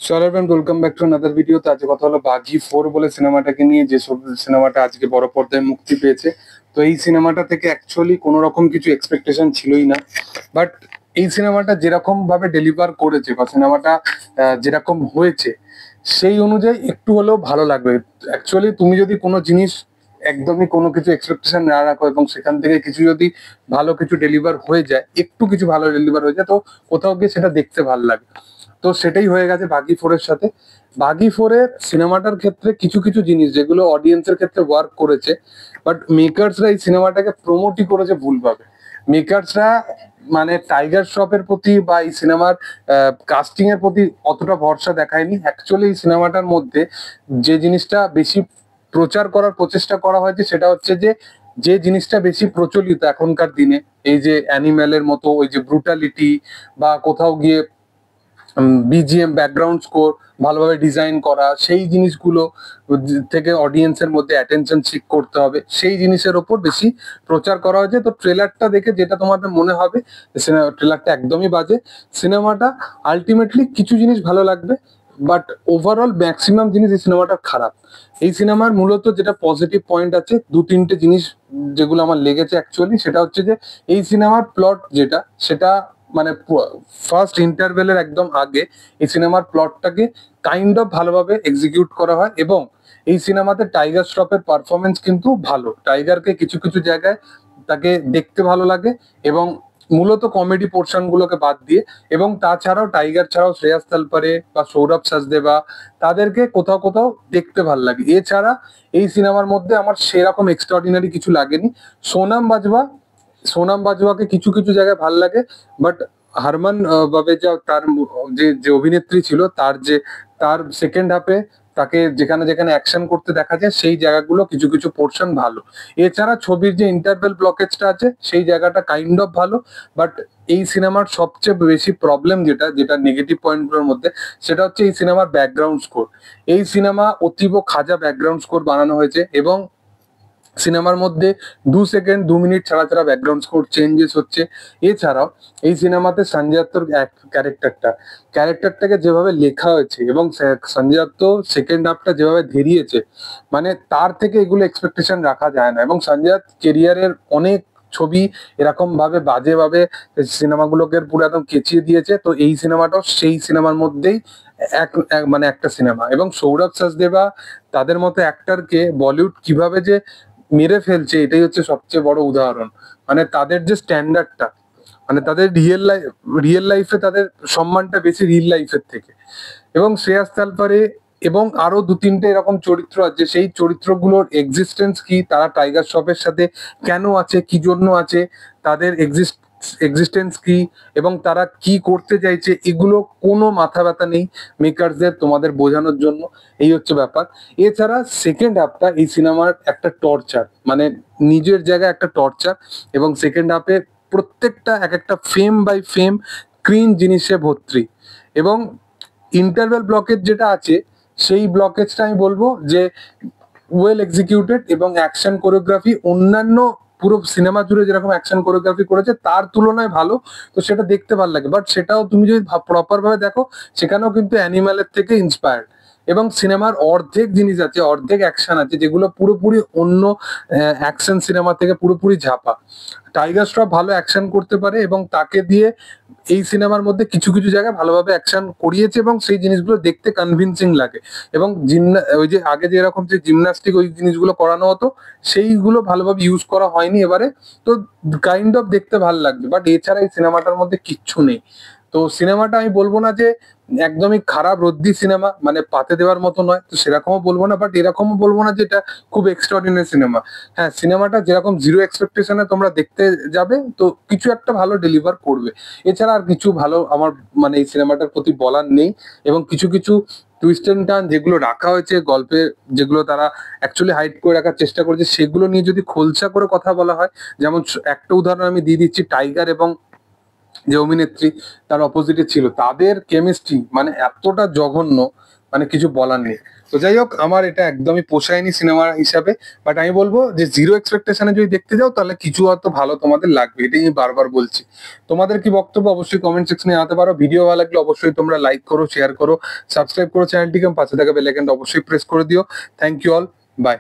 So everyone, welcome back to another video. তো আজকে কথা হলো বাঘি 4 বলে সিনেমাটাকে নিয়ে, যে সব সিনেমাটা আজকে বড় পর্দায় মুক্তি পেয়েছে। তো এই সিনেমাটা থেকে অ্যাকচুয়ালি কোনো রকম কিছু এক্সপেকটেশন ছিলই না, বাট এই সিনেমাটা যেরকম ভাবে ডেলিভার করেছে বা সিনেমাটা যেরকম হয়েছে সেই অনুযায়ী একটু হলেও ভালো লাগবে। অ্যাকচুয়ালি তুমি যদি কোনো জিনিস একদমই কোনো কিছু এক্সপেকটেশন না রাখো এবং সেখান থেকে কিছু যদি ভালো কিছু ডেলিভার হয়ে যায়, একটু কিছু ভালো ডেলিভার হয়ে যায়, তো কোথাও গিয়ে সেটা দেখতে ভালো লাগে। তো সেটাই হয়ে গেছে বাঘি 4 এর সাথে। বাঘি 4 এর সিনেমাটার ক্ষেত্রে কিছু কিছু জিনিস যেগুলো অডিয়েন্সের ক্ষেত্রে ওয়ার্ক করেছে, বাট মেকার্সরা এই সিনেমাটাকে প্রমোটই করেছে ভুলভাবে। মেকার্সরা মানে টাইগার শ্রফের প্রতি বা এই সিনেমার কাস্টিং এর প্রতি অতটা ভরসা দেখায়নি। অ্যাকচুয়ালি এই সিনেমাটার মধ্যে যে জিনিসটা বেশি প্রচার করার প্রচেষ্টা করা হয়েছে সেটা হচ্ছে যে, যে জিনিসটা বেশি প্রচলিত এখনকার দিনে, এই যে অ্যানিম্যালের মতো ওই যে ব্রুটালিটি, বা কোথাও গিয়ে বিজিএম ব্যাকগ্রাউন্ড স্কোর ভালোভাবে ডিজাইন করা, সেই জিনিসগুলো থেকে অডিয়েন্সের মধ্যে অ্যাটেনশন সিক করতে হবে, সেই জিনিসের ওপর বেশি প্রচার করা হয়েছে। তো ট্রেলারটা দেখে যেটা তোমাদের মনে হবে, ট্রেলারটা একদমই বাজে। সিনেমাটা আলটিমেটলি কিছু জিনিস ভালো লাগবে, বাট ওভারঅল ম্যাক্সিমাম জিনিস এই সিনেমাটা খারাপ। এই সিনেমার মূলত যেটা পজিটিভ পয়েন্ট আছে, দু তিনটে জিনিস যেগুলো আমার লেগেছে অ্যাকচুয়ালি, সেটা হচ্ছে যে এই সিনেমার প্লট যেটা, সেটা মানে ফার্স্ট ইন্টারভেলের একদম আগে এই সিনেমার প্লটটাকে কাইন্ড অফ ভালোভাবে এক্সিকিউট করা হয়। এবং এই সিনেমাতে টাইগার শ্রফের পারফরমেন্স কিন্তু ভালো। টাইগারকে কিছু কিছু জায়গায় তাকে দেখতে ভালো লাগে, এবং মূলত কমেডি পোর্শন গুলোকে বাদ দিয়ে। এবং তাছাড়াও টাইগার ছাড়াও শ্রেয়াস তালপারে বা সৌরভ সাচদেবা, তাদেরকে কোথাও কোথাও দেখতে ভালো লাগে। এছাড়া এই সিনেমার মধ্যে আমার সেরকম এক্সট্রাঅর্ডিনারি কিছু লাগেনি। সোনাম বাজওয়া, সোনাম বাজওয়াকে কিছু কিছু জায়গায় ভাল লাগে, বাট হারমান বাবেজা তার যে যে অভিনেত্রী ছিল, তার সেকেন্ড হাফে তাকে যেখানে যেখানে অ্যাকশন করতে দেখা যায় সেই জায়গাগুলো কিছু কিছু পোর্শন ভালো। এছাড়া ছবির যে ইন্টারভেল ব্লকেজটা আছে সেই জায়গাটা কাইন্ড অফ ভালো। বাট এই সিনেমার সবচেয়ে বেশি প্রবলেম যেটা যেটা নেগেটিভ পয়েন্টগুলোর মধ্যে, সেটা হচ্ছে এই সিনেমার ব্যাকগ্রাউন্ড স্কোর। এই সিনেমা অতীব খাজা ব্যাকগ্রাউন্ড স্কোর বানানো হয়েছে, এবং সিনেমার মধ্যে 2 সেকেন্ড 2 মিনিট ছাড়া ছাড়া ব্যাকগ্রাউন্ড স্কোর চেঞ্জেস হচ্ছে। এছাড়াও এই সিনেমাতে সঞ্জয় দত্তর ক্যারেক্টারটাকে যেভাবে লেখা হয়েছে, এবং সঞ্জয় দত্ত সেকেন্ড হাফটা যেভাবে ধেরিয়েছে, মানে তার থেকে এগুলো এক্সপেকটেশন রাখা যায় না। এবং সঞ্জয় দত্ত কেরিয়ারের অনেক ছবি এরকম ভাবে বাজেভাবে সিনেমাগুলোকে পুরো একদম কেচিয়ে দিয়েছে। তো এই সিনেমাটাও সেই সিনেমার মধ্যেই মানে একটা সিনেমা। এবং সৌরভ সাচদেবা, তাদের মতো অ্যাক্টরকে বলিউড কিভাবে যে মেরে ফেলছে, এটাই হচ্ছে সবচেয়ে বড় উদাহরণ। মানে তাদের যে স্ট্যান্ডার্ডটা, মানে তাদের রিয়েল লাইফে তাদের সম্মানটা বেশি রিয়েল লাইফের থেকে। এবং শ্রেয়াস তালপারে এবং আরো দু তিনটে এরকম চরিত্র আছে, সেই চরিত্রগুলোর এক্সিস্টেন্স কি, তারা টাইগার শ্রফের সাথে কেন আছে, কি জন্য আছে, তাদের এক্সিস্টেন্স কি, এবং তারা কি করতে চাইছে, এগুলো কোনো মাথা ব্যথা নেই মেকারসদের তোমাদের বোঝানোর জন্য। এই হচ্ছে ব্যাপার। এছাড়া সেকেন্ড হাফটা এই সিনেমার একটা টর্চার, মানে নিজের জায়গায় একটা টর্চার। এবং সেকেন্ড হাফে প্রত্যেকটা এক একটা ফ্রেম বাই ফ্রেম ক্রিন জিনিসে ভর্তি। এবং ইন্টারভেল ব্লকেজ যেটা আছে, সেই ব্লকেজটা আমি বলবো যে ওয়েল এক্সিকিউটেড, এবং অ্যাকশন কোরিওগ্রাফি অন্যান্য পুরো সিনেমা জুড়ে যেরকম অ্যাকশন কোরিওগ্রাফি করেছে তার তুলনায় ভালো। তো সেটা দেখতে ভালো লাগে, বাট সেটাও তুমি যদি প্রপার ভাবে দেখো, সেখানেও কিন্তু অ্যানিমালের থেকে ইন্সপায়ার্ড। এবং সিনেমার অর্ধেক জিনিস আছে, অর্ধেক অ্যাকশন আছে, যেগুলো পুরোপুরি অন্য অ্যাকশন সিনেমা থেকে পুরোপুরি ঝাপা। টাইগার শ্রফ ভালো অ্যাকশন করতে পারে, এবং তাকে দিয়ে এই সিনেমার মধ্যে কিছু কিছু জায়গায় ভালোভাবে অ্যাকশন করিয়েছে, এবং সেই জিনিসগুলো দেখতে কনভিনসিং লাগে। এবং ওই যে আগে যে এরকম যে জিমন্যাস্টিক ওই জিনিসগুলো করানো হতো, সেইগুলো ভালোভাবে ইউজ করা হয়নি এবারে। তো কাইন্ড অফ দেখতে ভালো লাগবে, বাট এছাড়া এই সিনেমাটার মধ্যে কিচ্ছু নেই। তো সিনেমাটা আমি বলবো না যে একদমই খারাপ রদ্দি সিনেমা, মানে পাতে দেওয়ার মতো নয়, তো সেরকমও বলবো না, বাট এরকমও বলবো না যে এটা খুব এক্সট্রাঅর্ডিনারি সিনেমা। হ্যাঁ, সিনেমাটা যেরকম জিরো এক্সপেকটেশনে তোমরা দেখতে যাবে, তো কিছু একটা ভালো ডেলিভার করবে। এছাড়া আর কিছু ভালো আমার মানে এই সিনেমাটার প্রতি বলার নেই। এবং কিছু কিছু টুইস্ট এন্ড টার্ন যেগুলো রাখা হয়েছে গল্পে, যেগুলো তারা অ্যাকচুয়ালি হাইড করে রাখার চেষ্টা করেছে, সেগুলো নিয়ে যদি খোলসা করে কথা বলা হয়, যেমন একটা উদাহরণ আমি দিয়ে দিচ্ছি, টাইগার এবং যে অভিনেত্রী তার অপোজিটে ছিল, তাদের কেমিস্ট্রি মানে এতটা জঘন্য, মানে কিছু বলার নেই। তো যাই হোক, আমার এটা একদমই পোষায়নি সিনেমা হিসাবে। বাট আমি বলবো যে জিরো এক্সপেকটেশনে যদি দেখতে যাও তাহলে কিছু হয়তো ভালো তোমাদের লাগবে, এটাই আমি বারবার বলছি। তোমাদের কি বক্তব্য অবশ্যই কমেন্ট সেকশনে জানাতে পারো। ভিডিও ভালো লাগলে অবশ্যই তোমরা লাইক করো, শেয়ার করো, সাবস্ক্রাইব করো চ্যানেলটিকে, পাশে থাকা বেল আইকনটা অবশ্যই প্রেস করে দিও। Thank you all, by.